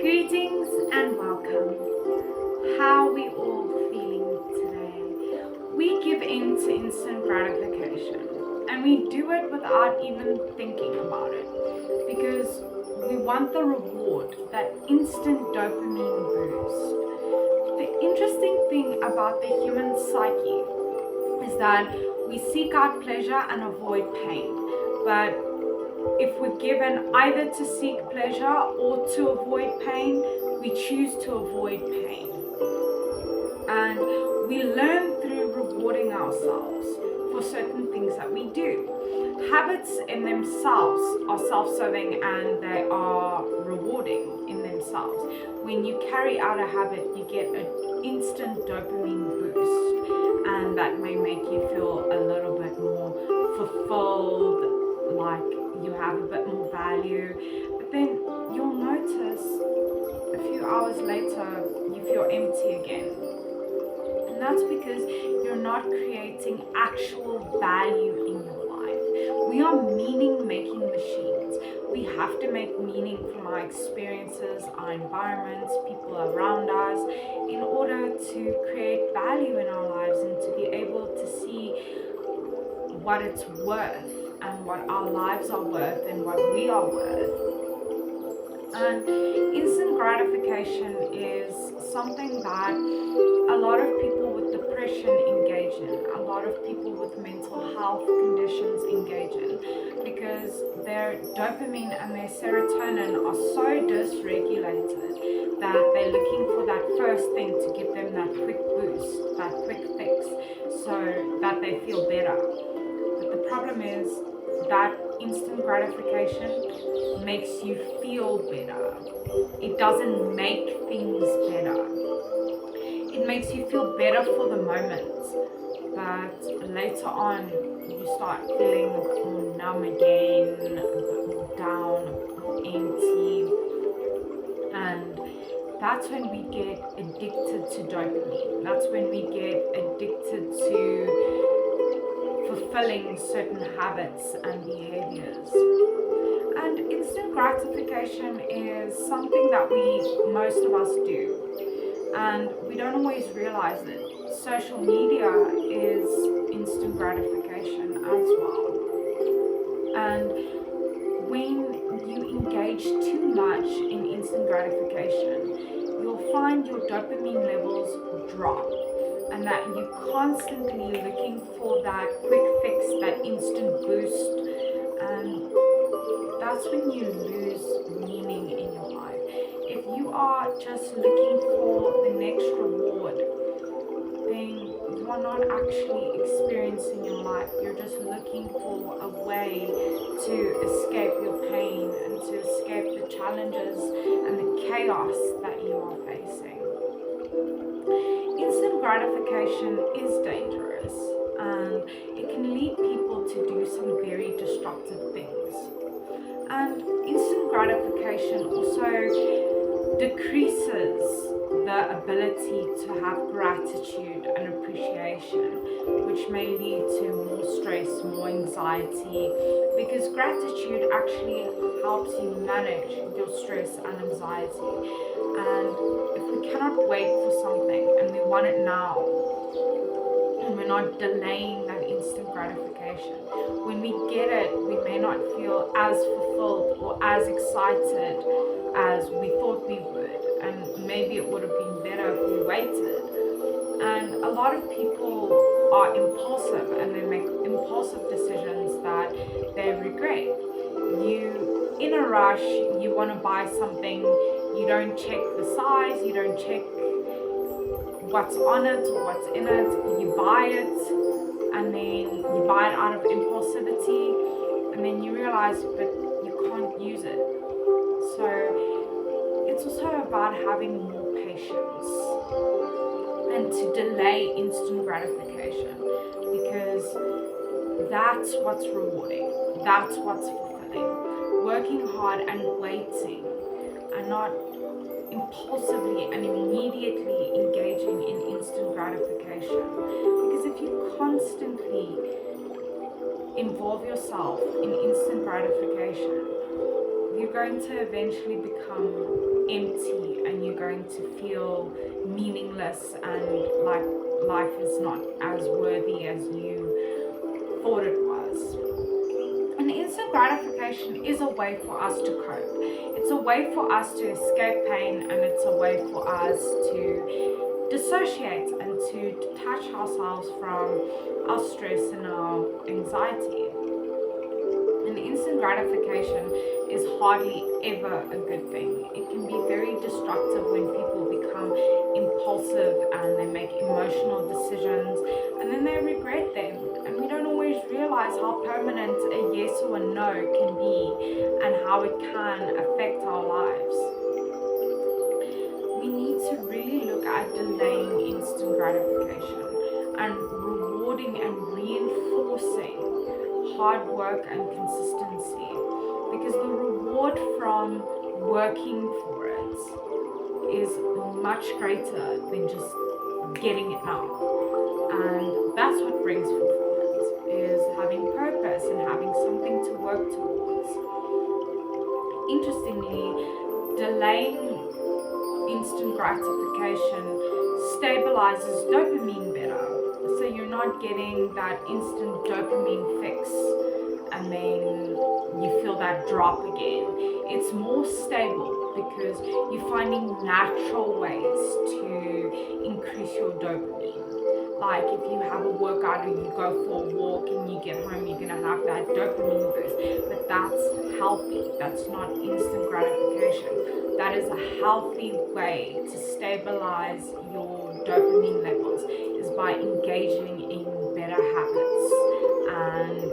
Greetings and welcome. How are we all feeling today? We give in to instant gratification and we do it without even thinking about it because we want the reward, that instant dopamine boost. The interesting thing about the human psyche is that we seek out pleasure and avoid pain, but if we're given either to seek pleasure or to avoid pain, we choose to avoid pain. And we learn through rewarding ourselves for certain things that we do. Habits in themselves are self-serving and they are rewarding in themselves. When you carry out a habit, you get an instant dopamine boost, and that may make you feel a little bit more fulfilled, like you have a bit more value, but then you'll notice a few hours later you feel empty again. And that's because you're not creating actual value in your life. We are meaning-making machines. We have to make meaning from our experiences, our environments, people around us, in order to create value in our lives and to be able to see what it's worth and what our lives are worth and what we are worth. And instant gratification is something that a lot of people with depression engage in, a lot of people with mental health conditions engage in, because their dopamine and their serotonin are so dysregulated that they're looking for that first thing to give them that quick boost, that quick fix, so that they feel better. But the problem is that instant gratification makes you feel better. It doesn't make things better. It makes you feel better for the moment, but later on you start feeling more numb again, a bit more down, more empty, and that's when we get addicted to dopamine. That's when we get addicted to fulfilling certain habits and behaviors. And instant gratification is something that most of us do, and we don't always realize it. Social media is instant gratification as well. And when you engage too much in instant gratification, you'll find your dopamine levels drop, and that you're constantly looking for that quick fix, that instant boost, and that's when you lose meaning in your life. If you are just looking for the next reward, then you are not actually experiencing your life. You're just looking for a way to escape your pain and to escape the challenges and the chaos that you are facing. Instant gratification is dangerous, and it can lead people to do some very destructive things. And instant gratification also decreases the ability to have gratitude and appreciation, which may lead to more stress, more anxiety, because gratitude actually helps you manage your stress and anxiety. And if we cannot wait for something and we want it now, and we're not delaying that instant gratification, when we get it, we may not feel as fulfilled or as excited as we thought we would, and maybe it would have been better if we waited. And a lot of people are impulsive, and they make impulsive decisions that they regret. You, in a rush, you want to buy something, you don't check the size, you don't check what's on it or what's in it, you buy it, and then you buy it out of impulsivity, and then you realize, but you can't use it. So it's also about having more patience and to delay instant gratification, because that's what's rewarding, that's what's fulfilling. Working hard and waiting, and not impulsively and immediately engaging in instant gratification. Because if you constantly involve yourself in instant gratification, you're going to eventually become empty, and you're going to feel meaningless and like life is not as worthy as you thought it was. And instant gratification is a way for us to cope. It's a way for us to escape pain, and it's a way for us to dissociate and to detach ourselves from our stress and our anxiety. And instant gratification is hardly ever a good thing. It can be very destructive when people become impulsive and they make emotional decisions and then they regret them. And we don't always realize how permanent a yes or a no can be and how it can affect our lives. We need to really look at delaying instant gratification and rewarding and reinforcing hard work and consistency, because the reward from working for it is much greater than just getting it now. And that's what brings fulfillment, is having purpose and having something to work towards. Interestingly, delaying instant gratification stabilizes dopamine better. So you're not getting that instant dopamine fix and then you feel that drop again. It's more stable because you're finding natural ways to increase your dopamine. Like if you have a workout or you go for a walk and you get home, you're gonna have that dopamine boost. But that's healthy. That's not instant gratification. That is a healthy way to stabilize your dopamine levels, is by engaging in better habits and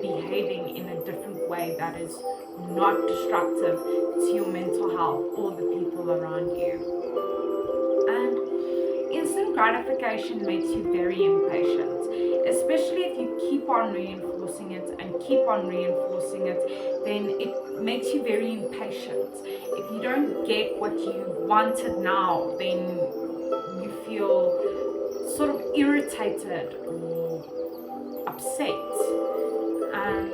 behaving in a different way that is not destructive to your mental health or the people around you. And instant gratification makes you very impatient, especially if you keep on reinforcing it and keep on reinforcing it, then it makes you very impatient. If you don't get what you wanted now, then you feel sort of irritated or upset. And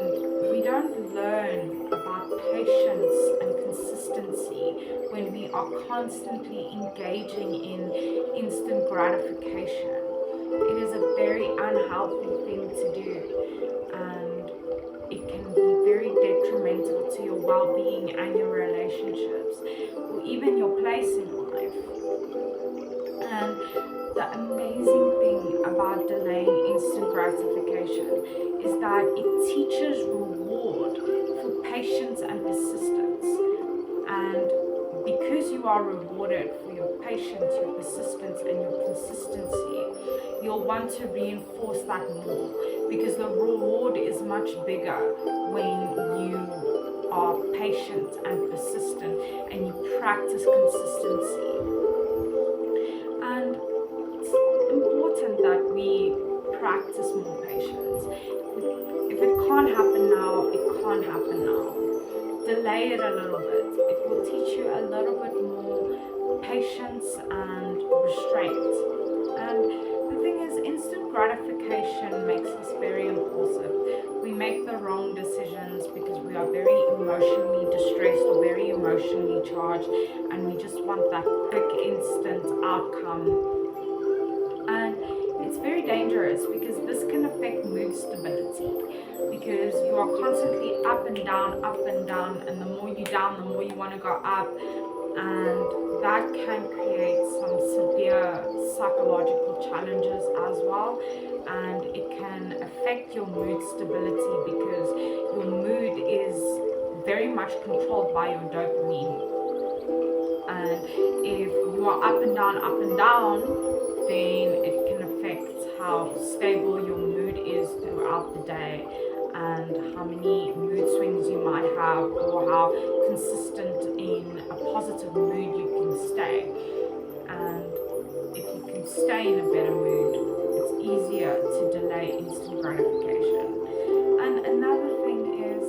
we don't learn about patience and consistency when we are constantly engaging in instant gratification. It is a very unhealthy thing to do, and it can be very detrimental to your well-being and your relationships, or even your place in life. And the amazing thing about delaying instant gratification is that it teaches reward for patience and persistence. And because you are rewarded for your patience, your persistence, and your consistency, you'll want to reinforce that more, because the reward is much bigger when you are patient and persistent and you practice consistency. And it's important that we practice more patience. If it can't happen now, it can't happen now. Delay it a little bit. It will teach you a little bit more patience and restraint. And the thing is, instant gratification makes us very impulsive. We make the wrong decisions because we are very emotionally distressed or very emotionally charged, and we just want that quick, instant outcome. And it's very dangerous because this can affect mood stability, because you are constantly up and down, and the more you're down, the more you want to go up, and that can create some severe psychological challenges as well, and it can affect your mood stability because your mood is very much controlled by your dopamine. And if you are up and down, then it can affect how stable your mood is throughout the day, and how many mood swings you might have, or how consistent in a positive mood you can stay. And if you can stay in a better mood, it's easier to delay instant gratification. And another thing is,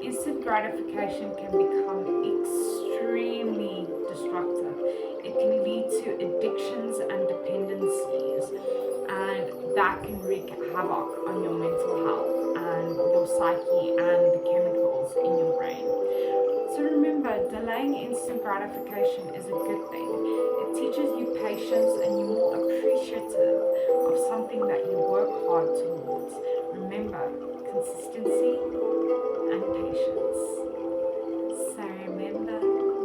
instant gratification can become extremely destructive. It can lead to addictions and dependencies, and that can wreak havoc on your mental health and your psyche and the chemicals in your brain. So remember, delaying instant gratification is a good thing. It teaches you patience and you're more appreciative of something that you work hard towards. Remember, consistency and patience. So remember,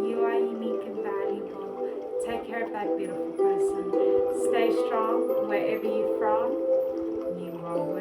you are unique and valuable. Take care of that beautiful person. Stay strong wherever you're from. You are worthy.